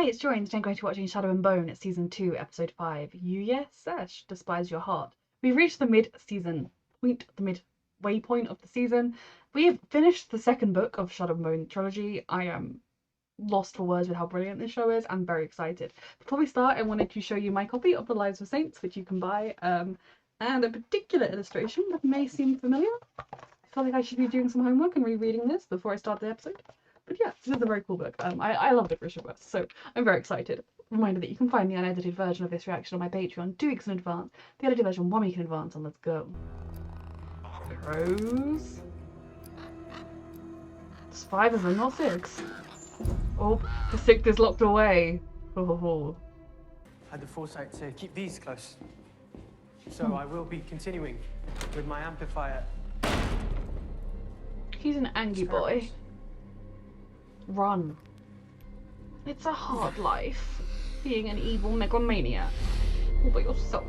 Hi, it's Joy, and today I'm going to be watching Shadow and Bone, Season 2, Episode 5. You, yes, sesh, despise your heart. We've reached the mid-season point, the midway point of the season. We have finished the second book of Shadow and Bone trilogy. I am lost for words with how brilliant this show is. I'm very excited. Before we start, I wanted to show you my copy of The Lives of Saints, which you can buy, and a particular illustration that may seem familiar. I feel like I should be doing some homework and rereading this before I start the episode. But yeah, this is a very cool book. I love the Christian verse, so I'm very excited. Reminder that you can find the unedited version of this reaction on my Patreon 2 weeks in advance, the edited version 1 week in advance, and let's go. Pros. It's 5 of them, not 6. Oh, the 6th is locked away. Oh. I had the foresight to keep these close. So I will be continuing with my amplifier. He's an angry boy. Run. It's a hard life, being an evil megalomaniac all by yourself.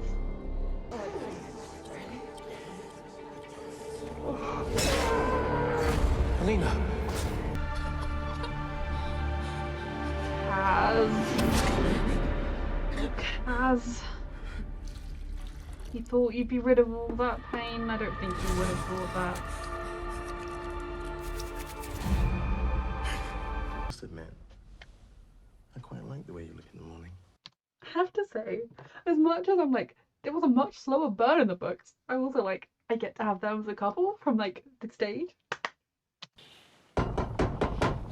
Helena. Kaz. You thought you'd be rid of all that pain? I don't think you would have thought that. I must admit, I quite like the way you look in the morning. I have to say, as much as I'm like, it was a much slower burn in the books, I also like, I get to have them as a couple from like the stage.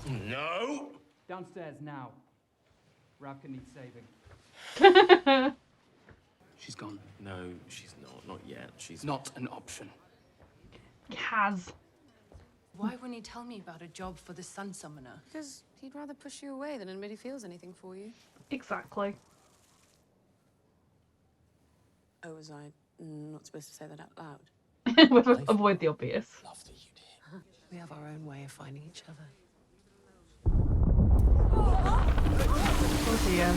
No! Downstairs now. Ravka needs saving. She's gone. No, she's not yet. She's not an option. Kaz. Why wouldn't he tell me about a job for the Sun Summoner? Because he'd rather push you away than admit he feels anything for you. Exactly. Oh, was I not supposed to say that out loud? Avoid the obvious. love that you did. We have our own way of finding each other. Oh dear.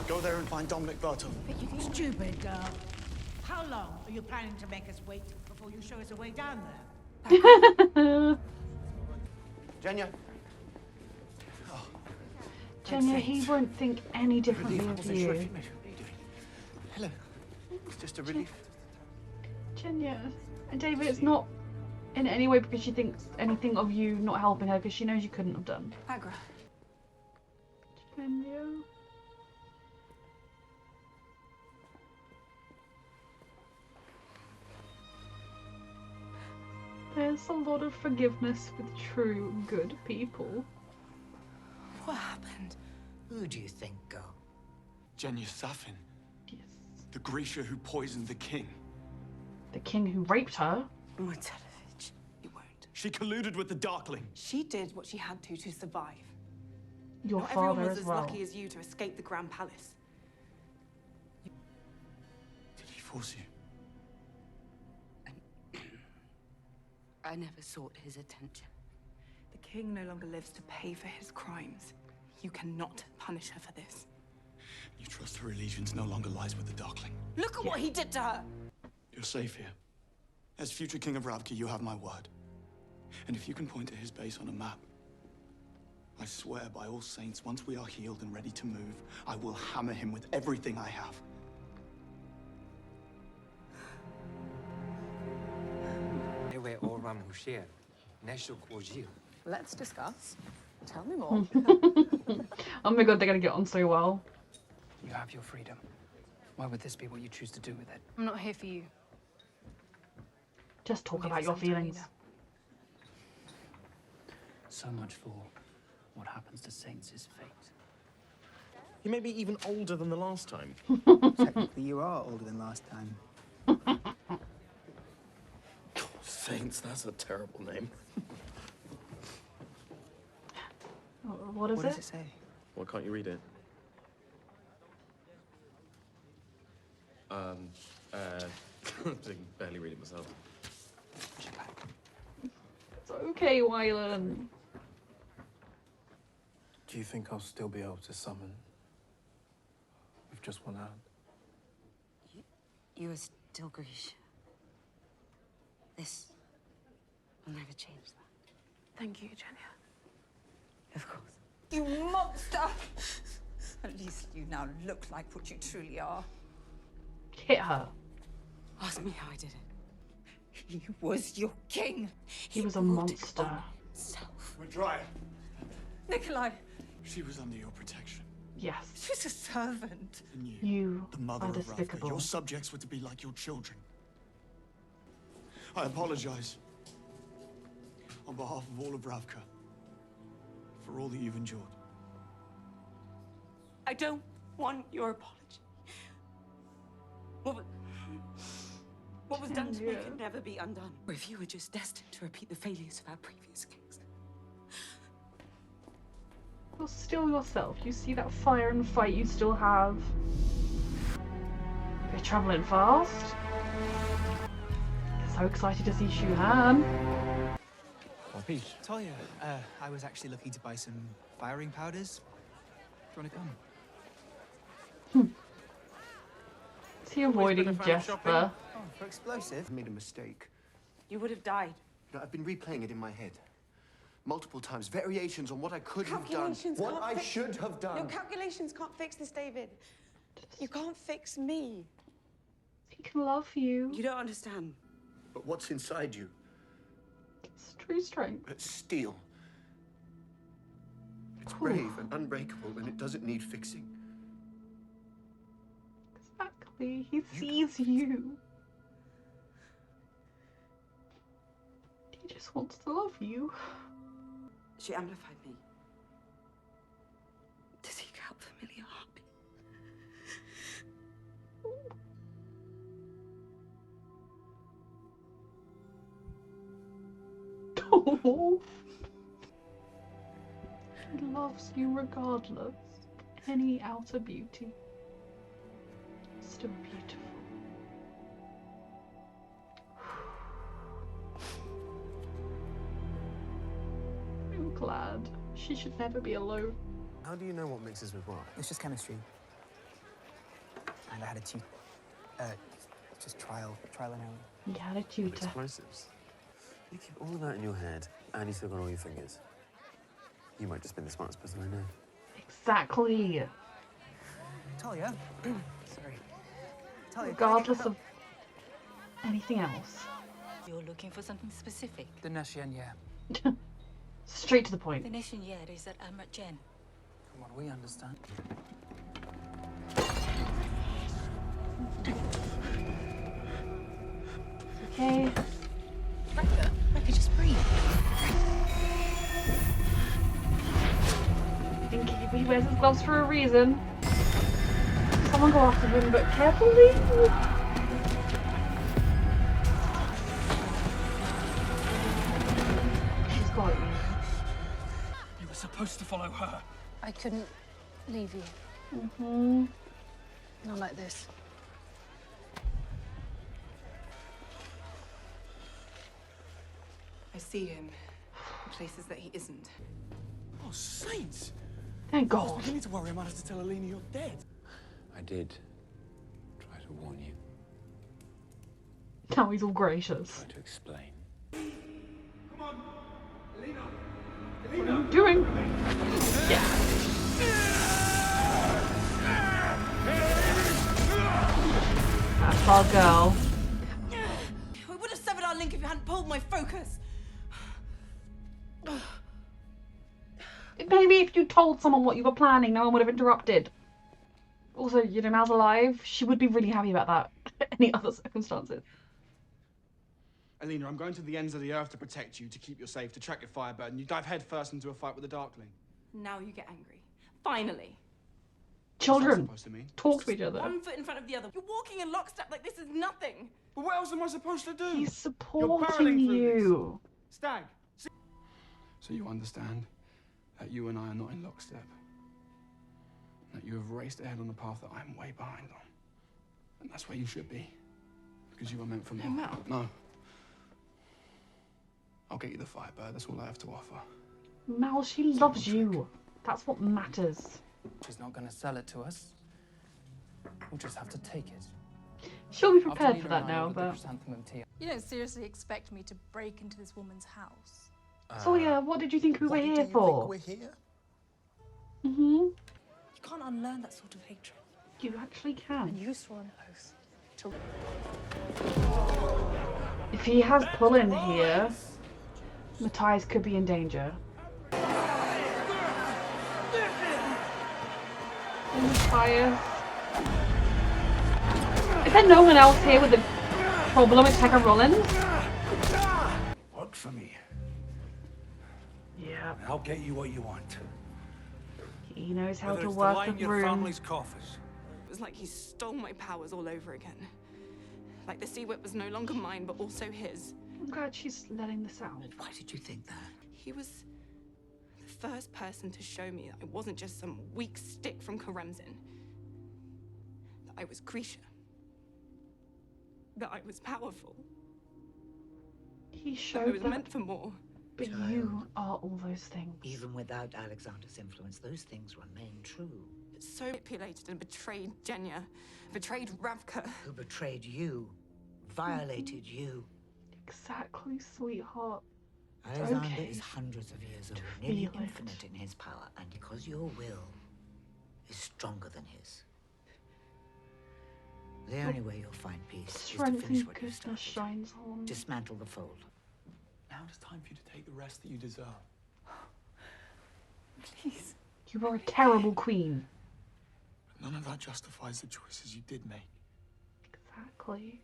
Go there and find Dominic Barton. Stupid girl. How long are you planning to make us wait before you show us a way down there? Jenya. Jenya, he won't think any differently of you. Hello. It's just a relief. Jenya. And David, it's not in any way because she thinks anything of you not helping her, because she knows you couldn't have done. Agra. Jenya. There's a lot of forgiveness with true good people. What happened? Who do you think, girl? Jenya Safin, Yes. the Grisha who poisoned the king. The king who raped her. Matelovich, you won't. She colluded with the Darkling. She did what she had to survive. Your Not everyone father was as as well. lucky as you to escape the Grand Palace. Did he force you? I never sought his attention. The king no longer lives to pay for his crimes. You cannot punish her for this. You trust her allegiance no longer lies with the Darkling. Look at what he did to her! You're safe here. As future King of Ravka, you have my word. And if you can point to his base on a map, I swear by all saints, once we are healed and ready to move, I will hammer him with everything I have. Let's discuss. Tell me more. Oh my god, they're gonna get on so well. You have your freedom. Why would this be what you choose to do with it? I'm not here for you. Just talk I'm about here your for Santa feelings. Lena. So much for what happens to saints is fate. You may be even older than the last time. Technically, you are older than last time. Saints, that's a terrible name. What is What it? does it say? Why can't you read it? I can barely read it myself. It's okay, Wylan. Do you think I'll still be able to summon with just one hand? You are still Grisha. This will never change that. Thank you, Jenya. Of course. You monster! At least you now look like what you truly are. Hit her. Ask me how I did it. He was your king. He was a brought it monster. on himself. We're dry. Nikolai, She was under your protection. Yes. she's a servant. And You the mother are of Ravka, despicable. your subjects were to be like your children. I apologize on behalf of all of Ravka for all that you've endured. I don't want your apology. What was done to me can never be undone. Or if you were just destined to repeat the failures of our previous kings. You're still yourself. You see that fire and fight you still have. You're travelling fast. So excited to see Shuhan. Talia, I was actually looking to buy some firing powders. Do you want to come? Is he avoiding Jesper? Oh, for explosive? I made a mistake. You would have died. You know, I've been replaying it in my head. Multiple times. Variations on what I could have done. Calculations What can't I fix- should have done. Your calculations can't fix this, David. You can't fix me. He can love you. You don't understand. But what's inside you? It's true strength. It's steel. It's brave and unbreakable, and it doesn't need fixing. Exactly. He sees you. He just wants to love you. She amplified me. To seek out familiar heartbeat. Oh. He loves you regardless. Any outer beauty. Still beautiful. I'm glad. She should never be alone. How do you know what mixes with what? It's just chemistry. And I had a just trial and error. He had a tutor. Explosives. You keep all of that in your head, and you still got all your fingers. You might just be the smartest person I know. Exactly. Talia. Sorry. Talia, Regardless of anything else. You're looking for something specific. the Nashien, Straight to the point. The nation is at Amrit Jen. from what we understand. Okay. Rebecca, just breathe. I think he wears his gloves for a reason. Someone go after him, but carefully. He's got you. You were supposed to follow her. I couldn't leave you. Mm-hmm. Not like this. I see him in places that he isn't. Oh, saints! Thank I was God. beginning to worry I might have to tell Alina you're dead. I did try to warn you, Now he's all gracious. try to explain. Come on, Alina! What are you doing? Yeah. That's our girl. We would have severed our link if you hadn't pulled my focus. Maybe if you told someone what you were planning, no one would have interrupted. Also, you know, Mal's alive. She would be really happy about that. Any other circumstances. Alina, I'm going to the ends of the earth to protect you, to keep you safe, to track your Firebird, and you dive headfirst into a fight with the Darkling. Now you get angry. Finally. What's that Children, supposed to mean? talk to each other. One foot in front of the other. You're walking in lockstep like this is nothing. But what else am I supposed to do? He's barreling supporting through you. Stag. So you understand that you and I are not in lockstep. That you have raced ahead on a path that I'm way behind on. And that's where you should be. Because you were meant for more. Mal. No. I'll get you the Firebird. That's all I have to offer. Mal, she loves you. That's what matters. She's not going to sell it to us. We'll just have to take it. She'll be After prepared Nina for that and I now, ordered the but... chrysanthemum tea. You don't seriously expect me to break into this woman's house? So yeah, what did you think we were Why do here you for? think we're here? You can't unlearn that sort of hatred. You actually can. And you swore an oath to... If he has pull in here, Matthias could be in danger. Matthias. Is there no one else here with a problem except for Rollins? Work for me. Yeah. And I'll get you what you want. He knows how Whether to it's work to line the your room. family's coffers. It was like he stole my powers all over again. Like the sea whip was no longer mine, but also his. I'm glad she's letting this out. Why did you think that? He was the first person to show me that I wasn't just some weak stick from Karemzin. That I was Grisha. That I was powerful. He That I showed was that, meant for more. but you are all those things. Even without Alexander's influence, those things remain true. So manipulated and betrayed Jenya. Betrayed Ravka. Who betrayed you, violated you. Exactly, sweetheart. Alexander okay is hundreds of years old, to nearly feel it. infinite in his power, and because your will is stronger than his, the only way you'll find peace is to Strength finish and what you goodness started. shines on. Dismantle the fold. Now it's time for you to take the rest that you deserve. Please. You are a terrible queen. None of that justifies the choices you did make. Exactly.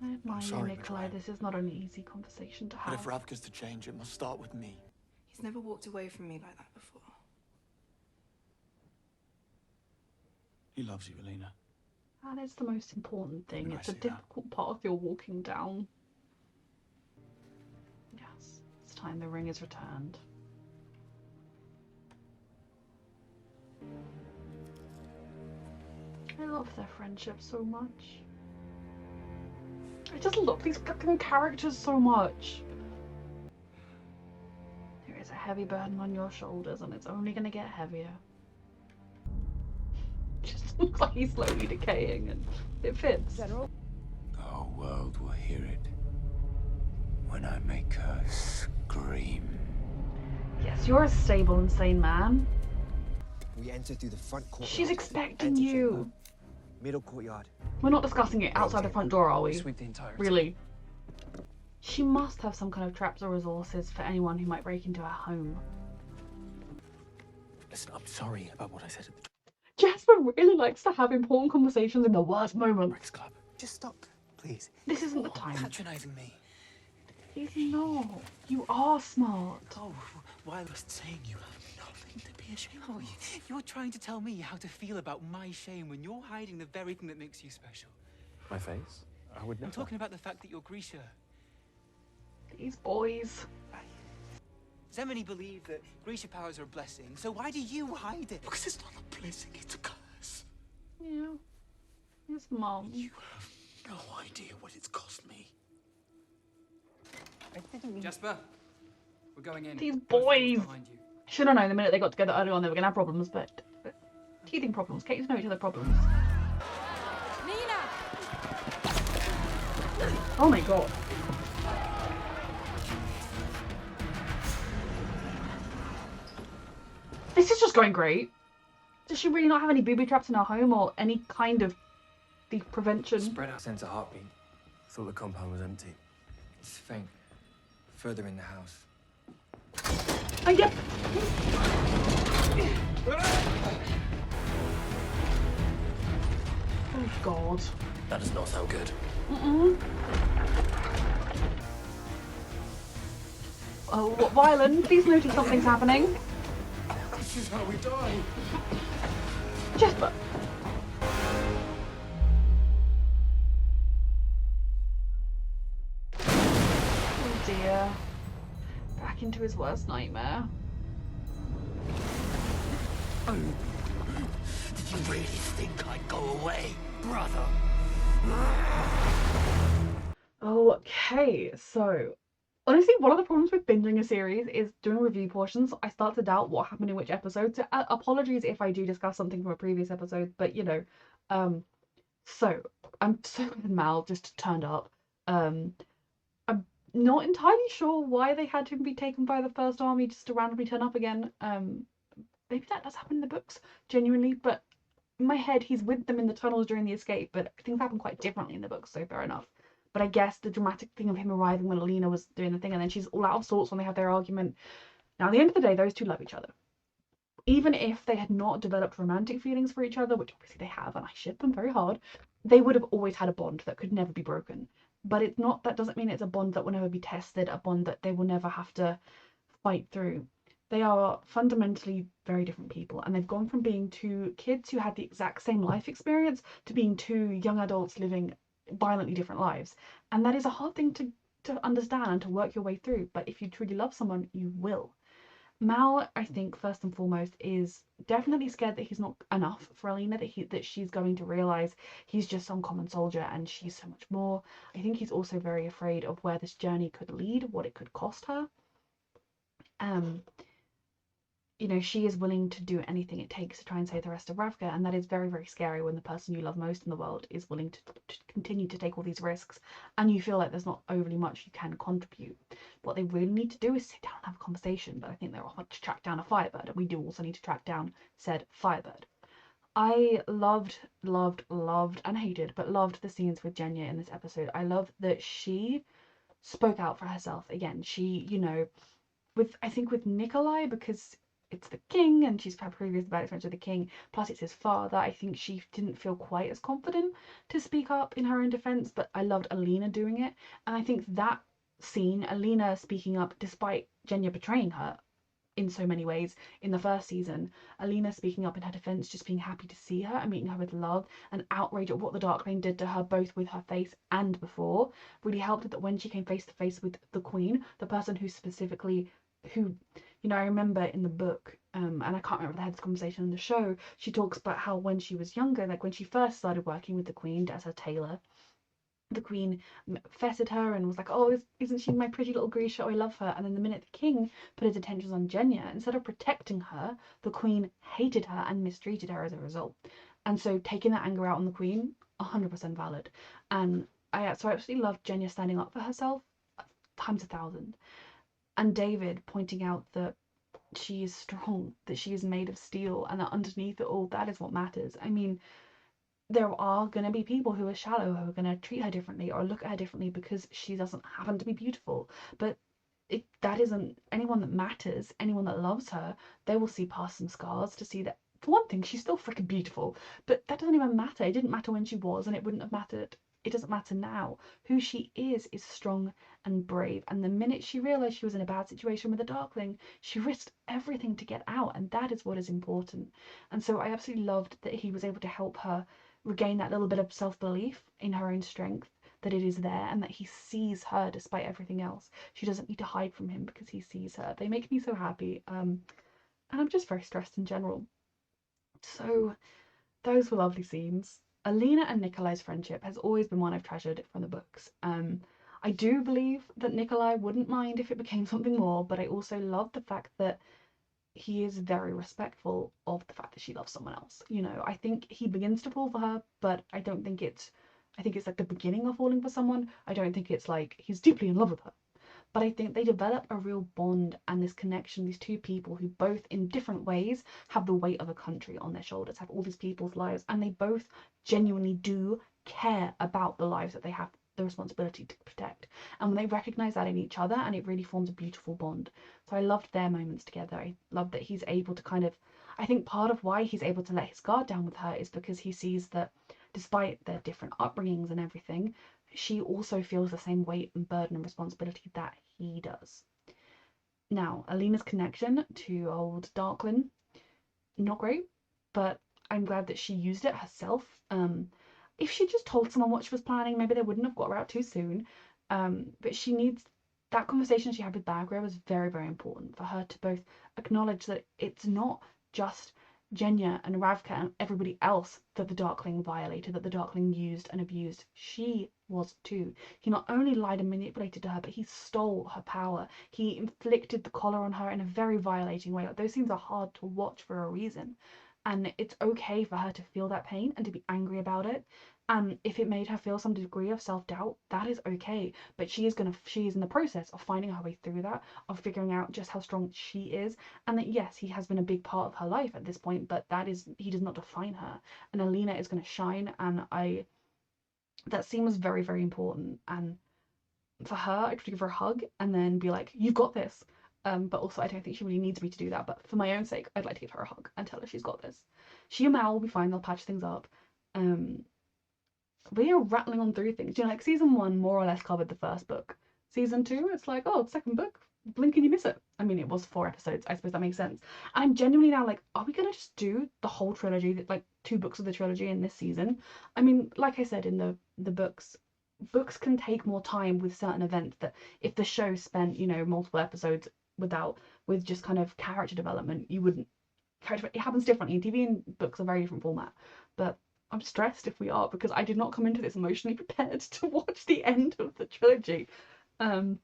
I admire you, sorry, Nikolai. Madeleine. This is not an easy conversation to But if have. Ravka's to change, it must start with me. He's never walked away from me like that before. He loves you, Alina. That is the most important thing. I It's a see that. difficult part of your walking down. Yes, it's time the ring is returned. I love their friendship so much. I just love these fucking characters so much. There is a heavy burden on your shoulders and it's only gonna get heavier. Just looks like he's slowly decaying and it fits. The whole world will hear it when I make her scream. Yes, you're a stable and sane man. We enter through the front courtyard. She's expecting Antechamber, you. Middle courtyard. We're not discussing it outside the front door, are we? Sweep the entire Really? She must have some kind of traps or resources for anyone who might break into her home. Listen, I'm sorry about what I said at the Jasper really likes to have important conversations in the worst moments. club. Just stop, please. This isn't the time. Patronizing me. He's not. You are smart. Oh, why was saying you have nothing to be ashamed of? You're trying to tell me how to feel about my shame when you're hiding the very thing that makes you special. My face? I would never. I'm talking about the fact that you're Grisha. These boys. Zemini believed that Grisha powers are a blessing, so why do you hide it? Because it's not a blessing, it's a curse. Yeah. His mom. You have no idea what it's cost me. Jasper, we're going in. These boys. Behind you. Should have known the minute they got together early on they were going to have problems, but teething problems. Kate's know each other problems. Nina! Oh my god. This is just going great. Does she really not have any booby traps in her home or any kind of thief prevention? Spread out. Sense a heartbeat. Thought the compound was empty. It's faint. Further in the house. Oh, yep. Oh god. That does not sound good. Oh, Wylan, please notice something's happening. This is how we die. Jasper. Oh dear. Back into his worst nightmare. Did you really think I'd go away, brother? Okay, so honestly, one of the problems with binging a series is doing review portions. I start to doubt what happened in which episode. So apologies if I do discuss something from a previous episode, but you know, so I'm so glad Mal just turned up. I'm not entirely sure why they had him be taken by the First Army just to randomly turn up again. maybe that does happen in the books, genuinely, but in my head, he's with them in the tunnels during the escape, but things happen quite differently in the books, so fair enough. But I guess the dramatic thing of him arriving when Alina was doing the thing, and then she's all out of sorts when they have their argument. Now, at the end of the day, those two love each other. Even if they had not developed romantic feelings for each other, which obviously they have, and I ship them very hard, they would have always had a bond that could never be broken. But it's not, that doesn't mean it's a bond that will never be tested, a bond that they will never have to fight through. They are fundamentally very different people, and they've gone from being two kids who had the exact same life experience to being two young adults living violently different lives. And that is a hard thing to understand and to work your way through, but if you truly love someone, you will. Mal, I think, first and foremost, is definitely scared that he's not enough for Alina, that she's going to realise he's just some common soldier and she's so much more. I think he's also very afraid of where this journey could lead, what it could cost her. You know, she is willing to do anything it takes to try and save the rest of Ravka, and that is very, very scary when the person you love most in the world is willing to continue to take all these risks, and you feel like there's not overly much you can contribute. What they really need to do is sit down and have a conversation, but I think they're off to track down a Firebird, and we do also need to track down said Firebird. I loved, and hated, but loved the scenes with Jenya in this episode. I love that she spoke out for herself again. She, you know, I think with Nikolai, because it's the king and she's had previous bad experience with the king, plus it's his father, I think she didn't feel quite as confident to speak up in her own defense, but I loved Alina doing it. And I think that scene, Alina speaking up despite Jenya betraying her in so many ways in the first season, Alina speaking up in her defense, just being happy to see her and meeting her with love and outrage at what the Darkling did to her, both with her face and before, really helped that when she came face to face with the Queen, the person who specifically, who, you know, I remember in the book, and I can't remember if they had this conversation in the show, she talks about how when she was younger, like when she first started working with the Queen as her tailor, the Queen feted her and was like, oh, isn't she my pretty little Grisha? Oh, I love her. And then the minute the king put his attentions on Jenya, instead of protecting her, the Queen hated her and mistreated her as a result. And so taking that anger out on the Queen, 100% valid. And I absolutely loved Jenya standing up for herself times 1,000. And David pointing out that she is strong, that she is made of steel, and that underneath it all, that is what matters. I mean, there are going to be people who are shallow, who are going to treat her differently or look at her differently because she doesn't happen to be beautiful. But that isn't anyone that matters. Anyone that loves her, they will see past some scars to see that, for one thing, she's still freaking beautiful. But that doesn't even matter. It didn't matter when she was, and it wouldn't have mattered. It doesn't matter now. Who she is strong and brave. And the minute she realised she was in a bad situation with a Darkling, she risked everything to get out, and that is what is important. And so I absolutely loved that he was able to help her regain that little bit of self-belief in her own strength, that it is there and that he sees her despite everything else. She doesn't need to hide from him because he sees her. They make me so happy, and I'm just very stressed in general. So those were lovely scenes. Alina and Nikolai's friendship has always been one I've treasured from the books. I do believe that Nikolai wouldn't mind if it became something more, but I also love the fact that he is very respectful of the fact that she loves someone else. You know, I think he begins to fall for her, but I think it's like the beginning of falling for someone. I don't think it's like he's deeply in love with her. But I think they develop a real bond and this connection, these two people who both in different ways have the weight of a country on their shoulders, have all these people's lives, and they both genuinely do care about the lives that they have the responsibility to protect. And when they recognize that in each other, and it really forms a beautiful bond. So I loved their moments together. I love that he's able to kind of, I think part of why he's able to let his guard down with her is because he sees that despite their different upbringings and everything, she also feels the same weight and burden and responsibility that he does. Now, Alina's connection to old Darklin, not great, but I'm glad that she used it herself. If she just told someone what she was planning, maybe they wouldn't have got her out too soon. But she needs, that conversation she had with Baghra was very, very important for her to both acknowledge that it's not just Jenya and Ravka and everybody else that the Darkling violated, that the Darkling used and abused. She was too. He not only lied and manipulated her, but he stole her power. He inflicted the collar on her in a very violating way. Like, those scenes are hard to watch for a reason. and it's okay for her to feel that pain and to be angry about it. And if it made her feel some degree of self-doubt, that is okay. But she is in the process of finding her way through that, of figuring out just how strong she is. And that yes, he has been a big part of her life at this point, but he does not define her. And Alina is gonna shine, and that scene was very, very important. And for her, I'd give her a hug and then be like, "You've got this." But also, I don't think she really needs me to do that. But for my own sake, I'd like to give her a hug and tell her she's got this. She and Mal will be fine. They'll patch things up. We are rattling on through things. You know, like season 1 more or less covered the first book. Season 2, it's like, oh, second book, blink and you miss it. I mean, it was 4 episodes. I suppose that makes sense. And I'm genuinely now like, are we gonna just do the whole trilogy, like 2 books of the trilogy in this season? I mean, like I said in the books can take more time with certain events, that if the show spent, you know, multiple episodes with just kind of character development, you wouldn't. It happens differently. TV and books are very different format, but I'm stressed if we are, because I did not come into this emotionally prepared to watch the end of the trilogy. So,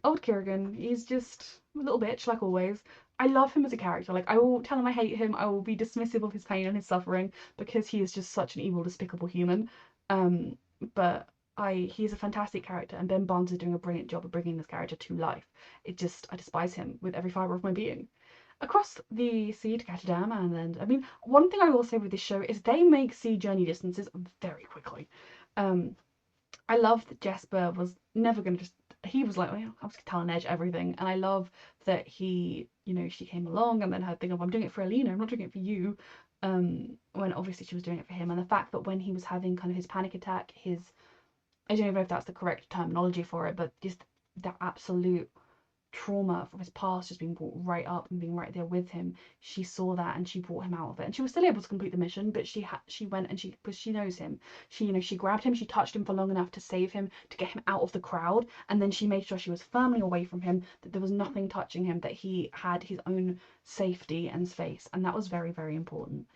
old Kieran, he's just a little bitch, like always. I love him as a character. Like, I will tell him I hate him. I will be dismissive of his pain and his suffering, because he is just such an evil, despicable human. But he's a fantastic character, and Ben Barnes is doing a brilliant job of bringing this character to life. I despise him with every fibre of my being. Across the sea to Catadam, and then, I mean, one thing I will say with this show is they make sea journey distances very quickly. I love that Jesper was never going to just, he was like, well, I was telling Edge everything. And I love that he, you know, she came along and then her thing of, I'm doing it for Alina, I'm not doing it for you. When obviously she was doing it for him. And the fact that when he was having kind of his panic attack, I don't even know if that's the correct terminology for it, but just that absolute trauma from his past just being brought right up and being right there with him, she saw that and she brought him out of it, and she was still able to complete the mission, but she went and because she knows him, she grabbed him, she touched him for long enough to save him, to get him out of the crowd, and then she made sure she was firmly away from him, that there was nothing touching him, that he had his own safety and space, and that was very, very important.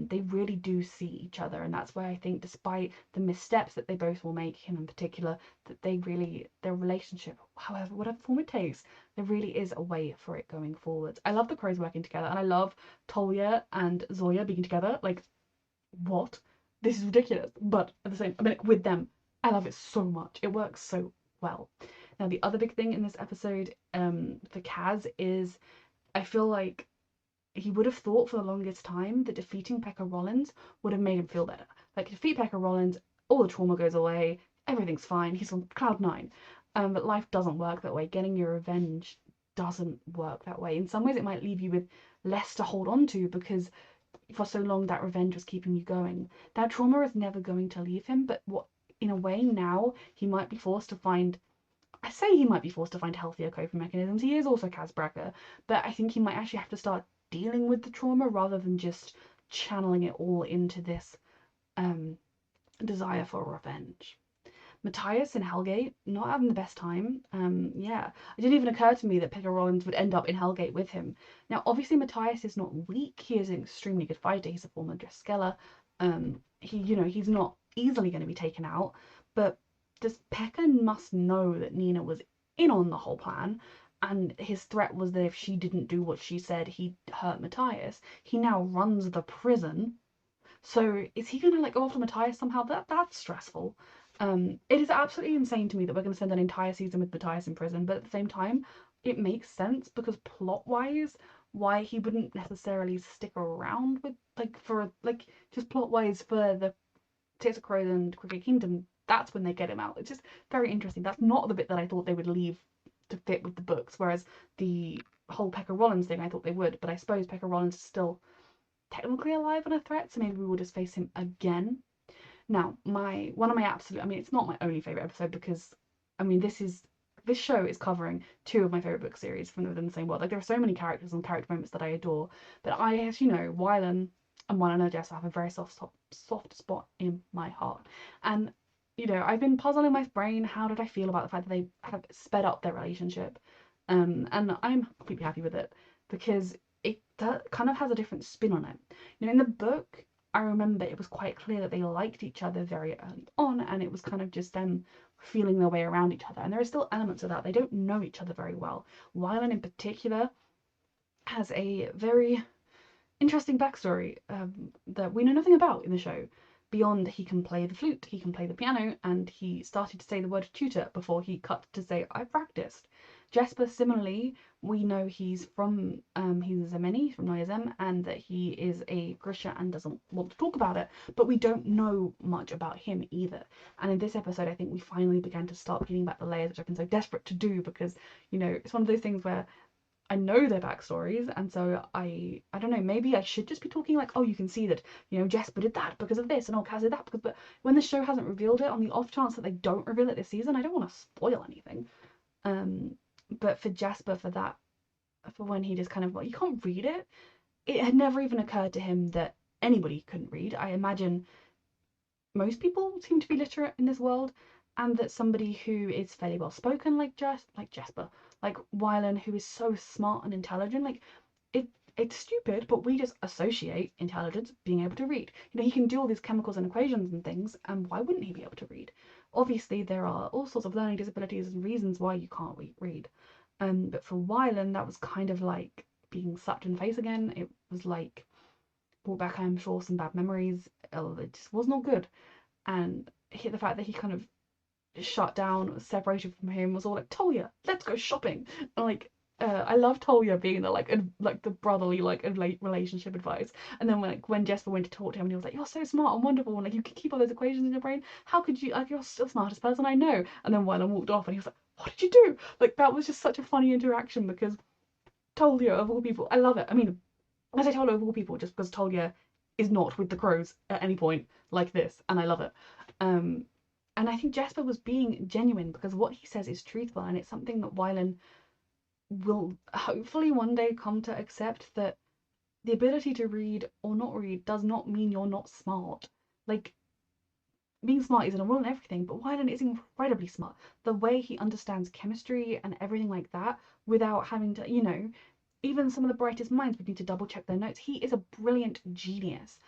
They really do see each other, and that's why I think, despite the missteps that they both will make, him in particular, that their relationship, however, whatever form it takes, there really is a way for it going forward. I love the crows working together, and I love Tolya and Zoya being together. Like, what? This is ridiculous, but at the same, I mean, with them, I love it so much. It works so well. Now, the other big thing in this episode, for Kaz, is I feel like he would have thought for the longest time that defeating Pekka Rollins would have made him feel better. Like, defeat Pekka Rollins, all the trauma goes away, everything's fine, he's on cloud 9. But life doesn't work that way. Getting your revenge doesn't work that way. In some ways, it might leave you with less to hold on to, because for so long that revenge was keeping you going. That trauma is never going to leave him, but in a way now he might be forced to find. I say he might be forced to find healthier coping mechanisms. He is also Kaz Brekker, but I think he might actually have to start dealing with the trauma rather than just channeling it all into this desire for revenge. Matthias and Hellgate, not having the best time. Yeah, it didn't even occur to me that Pekka Rollins would end up in Hellgate with him. Now, obviously, Matthias is not weak. He is an extremely good fighter. He's a former Dreskeller. He's not easily going to be taken out. But Pekka must know that Nina was in on the whole plan, and his threat was that if she didn't do what she said, he'd hurt Matthias. He now runs the prison. So is he gonna go after Matthias somehow? That's stressful. It is absolutely insane to me that we're gonna spend an entire season with Matthias in prison, but at the same time, it makes sense, because plot-wise, why he wouldn't necessarily stick around with just plot-wise for the Tales of Crows and Cricket Kingdom. That's when they get him out. It's just very interesting. That's not the bit that I thought they would leave to fit with the books, whereas the whole Pekka Rollins thing, I thought they would, but I suppose Pekka Rollins is still technically alive and a threat, so maybe we will just face him again. Now, one of my absolute, I mean, it's not my only favourite episode, because, I mean, this show is covering 2 of my favourite book series from within the same world. Like, there are so many characters and character moments that I adore, but as you know, Wylan and Wylan Jess have a very soft spot in my heart. And, I've been puzzling my brain, how did I feel about the fact that they have sped up their relationship? And I'm completely happy with it, because it kind of has a different spin on it. In the book, I remember it was quite clear that they liked each other very early on, and it was kind of just them feeling their way around each other. And there are still elements of that. They don't know each other very well. Wylan in particular, has a very interesting backstory that we know nothing about in the show. Beyond he can play the flute, he can play the piano, and he started to say the word tutor before he cut to say I practiced. Jesper, similarly, we know he's from he's a Zemeni from Naya Zem, and that he is a Grisha and doesn't want to talk about it, but we don't know much about him either. And in this episode, I think we finally began to start peeling back the layers, which I've been so desperate to do, because, you know, it's one of those things where I know their backstories, and so I don't know, maybe I should just be talking like, oh, you can see that, you know, Jesper did that because of this, and oh, Kaz did that because, but when the show hasn't revealed it, on the off chance that they don't reveal it this season, I don't want to spoil anything. But for Jesper, for that, for when he just kind of, well, you can't read it, it had never even occurred to him that anybody couldn't read. I imagine most people seem to be literate in this world, and that somebody who is fairly well spoken, like Jesper, like Wylan, who is so smart and intelligent, like it's stupid, but we just associate intelligence being able to read. You know, he can do all these chemicals and equations and things, and why wouldn't he be able to read? Obviously, there are all sorts of learning disabilities and reasons why you can't read. But for Wylan, that was kind of like being slapped in the face again. It was like brought back, I'm sure, some bad memories. It just was not good. And the fact that he kind of shut down, was separated from him, was all like, Tolya, let's go shopping. And like, I love Tolya being the like the brotherly like relationship advice. And then when Jesper went to talk to him, and he was like, you're so smart and wonderful, and like you can keep all those equations in your brain. How could you? Like, you're still the smartest person I know. And then Wylan walked off, and he was like, what did you do? Like, that was just such a funny interaction, because Tolya, of all people, I love it. I mean, I say Tolya of all people just because Tolya is not with the crows at any point like this, and I love it. And I think Jesper was being genuine, because what he says is truthful, and it's something that Wylan will hopefully one day come to accept, that the ability to read or not read does not mean you're not smart. Like, being smart isn't a rule in everything, but Wylan is incredibly smart. The way he understands chemistry and everything like that without having to, you know, even some of the brightest minds would need to double check their notes. He is a brilliant genius.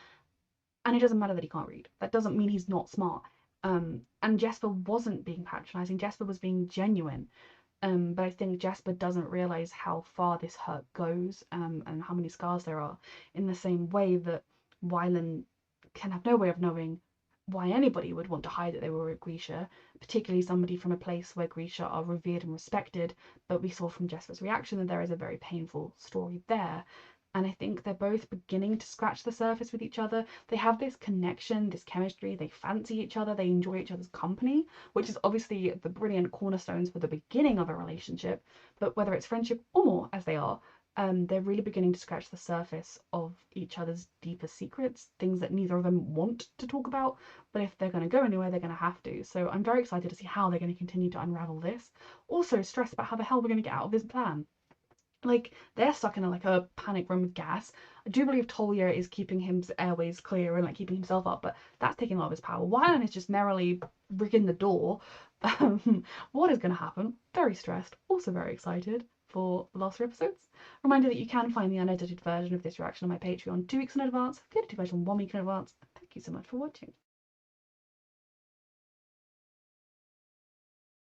And it doesn't matter that he can't read. That doesn't mean he's not smart. And Jesper wasn't being patronising. Jesper was being genuine. But I think Jesper doesn't realise how far this hurt goes, and how many scars there are, in the same way that Wylan can have no way of knowing why anybody would want to hide that they were a Grisha, particularly somebody from a place where Grisha are revered and respected. But we saw from Jesper's reaction that there is a very painful story there. And I think they're both beginning to scratch the surface with each other. They have this connection, this chemistry, they fancy each other, they enjoy each other's company, which is obviously the brilliant cornerstones for the beginning of a relationship. But whether it's friendship or more, as they are, they're really beginning to scratch the surface of each other's deeper secrets, things that neither of them want to talk about, but if they're going to go anywhere, they're going to have to. So I'm very excited to see how they're going to continue to unravel this. Also stressed about how the hell we're going to get out of this plan. Like, they're stuck in a panic room with gas. I do believe Tolya is keeping his airways clear and like keeping himself up, but that's taking a lot of his power. Wylan is just merrily rigging the door. What is going to happen? Very stressed. Also very excited for the last 3 episodes. Reminder that you can find the unedited version of this reaction on my Patreon 2 weeks in advance, the edited version 1 week in advance. Thank you so much for watching.